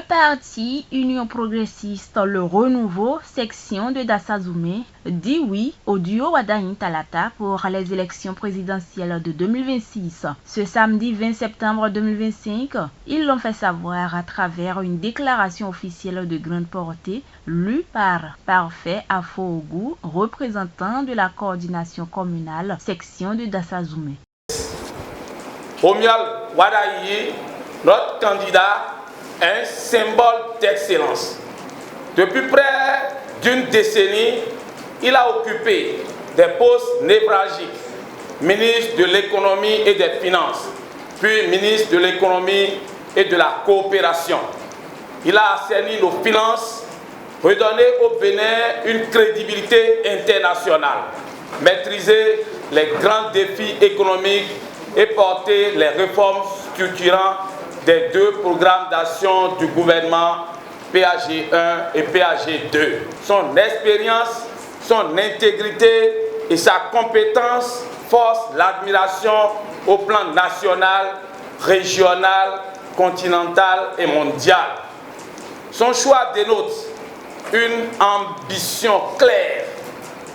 parti Union progressiste Le Renouveau, section de Dassazoumé, dit oui au duo Wadaï Talata pour les élections présidentielles de 2026. Ce samedi 20 septembre 2025, ils l'ont fait savoir à travers une déclaration officielle de grande portée lue par Parfait Afoogou, représentant de la coordination communale section de Dassazoumé. Romuald Wadaï, notre candidat, est un symbole d'excellence. Depuis près d'une décennie, il a occupé des postes névralgiques, ministre de l'économie et des finances, puis ministre de l'économie et de la coopération. Il a assaini nos finances, redonné au Bénin une crédibilité internationale, maîtrisé les grands défis économiques et porté les réformes structurantes des deux programmes d'action du gouvernement PAG 1 et PAG 2. Son expérience, son intégrité et sa compétence forcent l'admiration au plan national, régional, continental et mondial. Son choix dénote une ambition claire,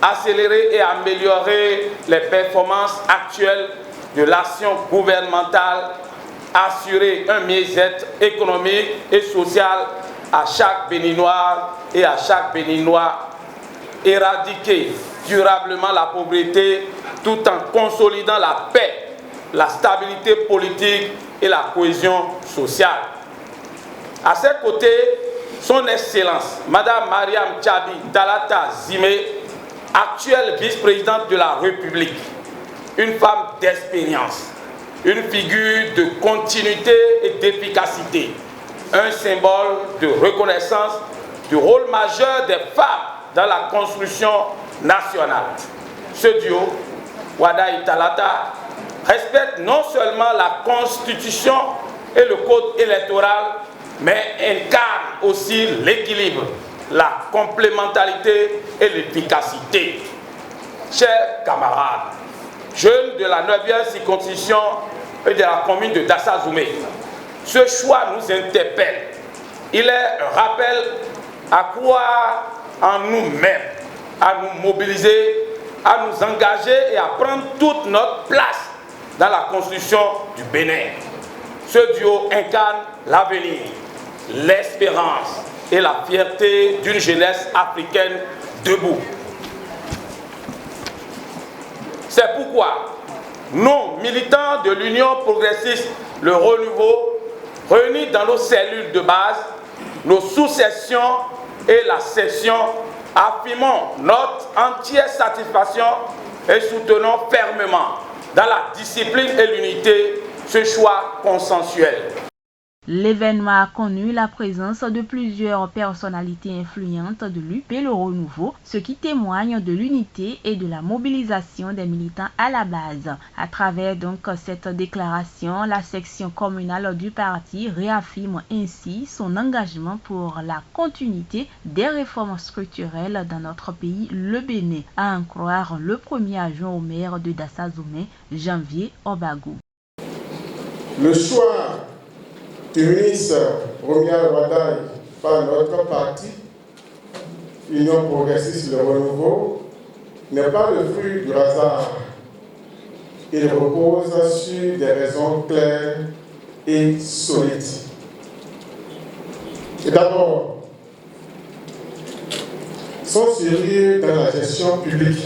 accélérer et améliorer les performances actuelles de l'action gouvernementale, assurer un mieux-être économique et social à chaque Béninois et à chaque Béninois, éradiquer durablement la pauvreté tout en consolidant la paix, la stabilité politique et la cohésion sociale. À ses côtés, son Excellence, Madame Mariam Tchabi Talata Zimé, actuelle vice-présidente de la République, une femme d'expérience, une figure de continuité et d'efficacité, un symbole de reconnaissance du rôle majeur des femmes dans la construction nationale. Ce duo, Wadaï Talata, respecte non seulement la Constitution et le Code électoral, mais incarne aussi l'équilibre, la complémentarité et l'efficacité. Chers camarades, jeunes de la 9e circonscription et de la commune de Dassazoumé, ce choix nous interpelle. Il est un rappel à croire en nous-mêmes, à nous mobiliser, à nous engager et à prendre toute notre place dans la construction du Bénin. Ce duo incarne l'avenir, l'espérance et la fierté d'une jeunesse africaine debout. C'est pourquoi nous, militants de l'Union progressiste Le Renouveau, réunis dans nos cellules de base, nos sous-sections et la section, affirmons notre entière satisfaction et soutenons fermement dans la discipline et l'unité ce choix consensuel. L'événement a connu la présence de plusieurs personnalités influentes de l'UP Le Renouveau, ce qui témoigne de l'unité et de la mobilisation des militants à la base. À travers donc cette déclaration, la section communale du parti réaffirme ainsi son engagement pour la continuité des réformes structurelles dans notre pays, le Bénin, à en croire le premier adjoint au maire de Dassazoumé, Janvier Obagou. Le choix du ministre Romuald Wadaï par notre parti, Union progressiste Le Renouveau, n'est pas le fruit du hasard. Il repose sur des raisons claires et solides. Et d'abord, son sérieux dans la gestion publique.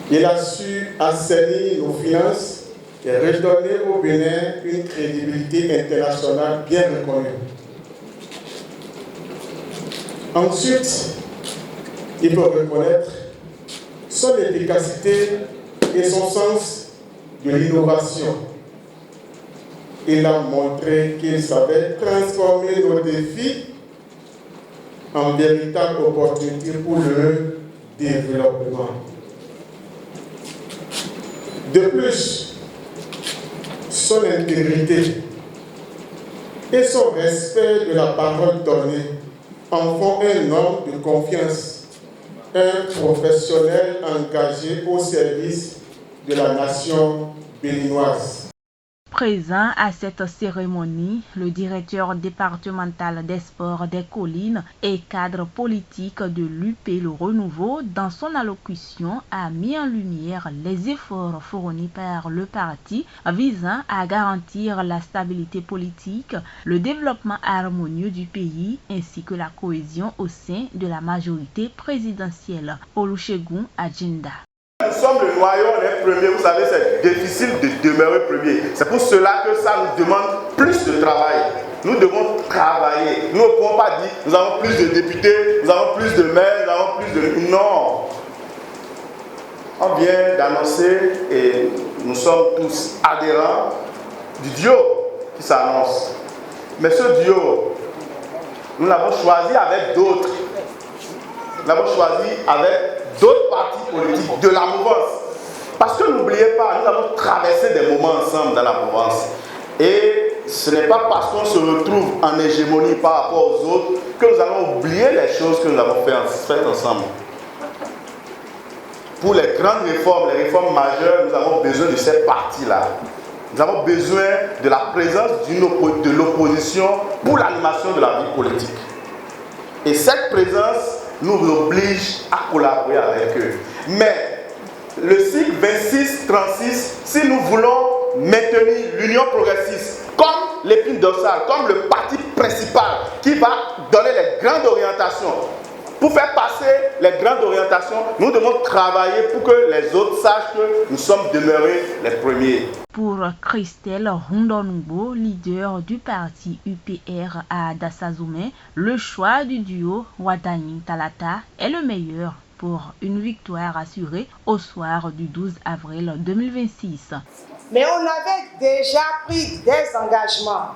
Il a su assainir nos finances et redonner au Bénin une crédibilité internationale bien reconnue. Ensuite, il faut reconnaître son efficacité et son sens de l'innovation. Il a montré qu'il savait transformer nos défis en véritables opportunités pour le développement. De plus, son intégrité et son respect de la parole donnée en font un homme de confiance, un professionnel engagé au service de la nation béninoise. Présent à cette cérémonie, le directeur départemental des sports des collines et cadre politique de l'UP Le Renouveau, dans son allocution, a mis en lumière les efforts fournis par le parti visant à garantir la stabilité politique, le développement harmonieux du pays ainsi que la cohésion au sein de la majorité présidentielle. Olusegun Adjinda. Nous sommes le noyau, on est premier, vous savez, c'est difficile de demeurer premier. C'est pour cela que ça nous demande plus de travail. Nous devons travailler. Nous ne pouvons pas dire, nous avons plus de députés, nous avons plus de maires, nous avons plus de... Non. On vient d'annoncer, et nous sommes tous adhérents, du duo qui s'annonce. Mais ce duo, nous l'avons choisi avec d'autres. Nous l'avons choisi avec d'autres partis politiques de la mouvance. Parce que n'oubliez pas, nous avons traversé des moments ensemble dans la mouvance. Et ce n'est pas parce qu'on se retrouve en hégémonie par rapport aux autres que nous allons oublier les choses que nous avons faites ensemble. Pour les grandes réformes, les réformes majeures, nous avons besoin de ces partis-là. Nous avons besoin de la présence de l'opposition pour l'animation de la vie politique. Et cette présence nous oblige à collaborer avec eux. Mais le cycle 26-36, si nous voulons maintenir l'Union progressiste comme l'épine dorsale, comme le parti principal qui va donner les grandes orientations, pour faire passer les grandes orientations, nous devons travailler pour que les autres sachent que nous sommes demeurés les premiers. Pour Christelle Rondonoubo, leader du parti UPR à Dassazoumé, le choix du duo Wadani Talata est le meilleur pour une victoire assurée au soir du 12 avril 2026. Mais on avait déjà pris des engagements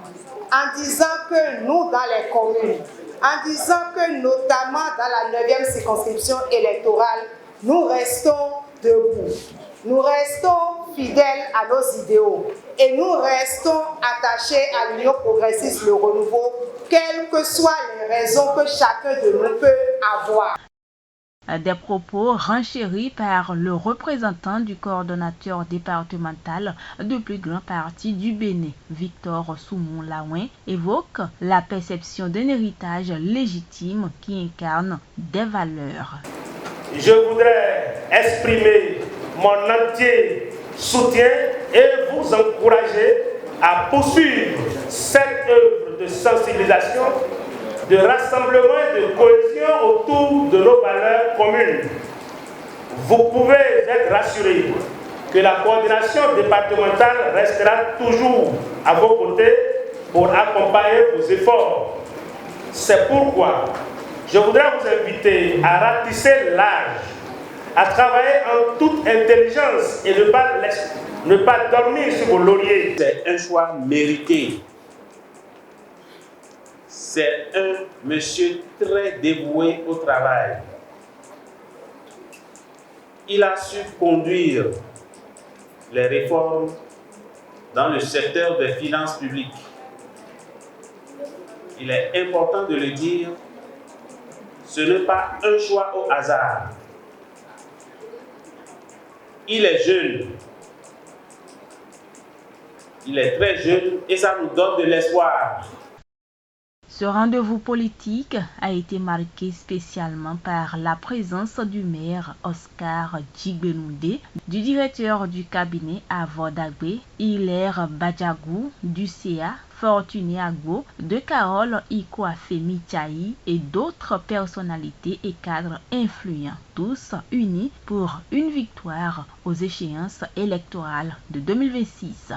en disant que nous, dans les communes, en disant que notamment dans la 9e circonscription électorale, nous restons debout. Nous restons fidèles à nos idéaux et nous restons attachés à l'Union progressiste Le Renouveau, quelles que soient les raisons que chacun de nous peut avoir. Des propos renchéris par le représentant du coordonnateur départemental du plus grand parti du Bénin, Victor Soumon-Laouin, évoquent la perception d'un héritage légitime qui incarne des valeurs. Je voudrais exprimer mon entier soutien et vous encourager à poursuivre cette œuvre de sensibilisation, de rassemblement et de cohésion autour de nos valeurs communes. Vous pouvez être rassurés que la coordination départementale restera toujours à vos côtés pour accompagner vos efforts. C'est pourquoi je voudrais vous inviter à ratisser large, à travailler en toute intelligence et ne pas dormir sur vos lauriers. C'est un choix mérité. C'est un monsieur très dévoué au travail. Il a su conduire les réformes dans le secteur des finances publiques. Il est important de le dire, ce n'est pas un choix au hasard. Il est jeune. Il est très jeune et ça nous donne de l'espoir. Ce rendez-vous politique a été marqué spécialement par la présence du maire Oscar Djigbenoude, du directeur du cabinet à Vodagbe, Hilaire Badjagou, du CA, Fortuné Agbo, de Carole Ikoafemi Tchaï et d'autres personnalités et cadres influents, tous unis pour une victoire aux échéances électorales de 2026.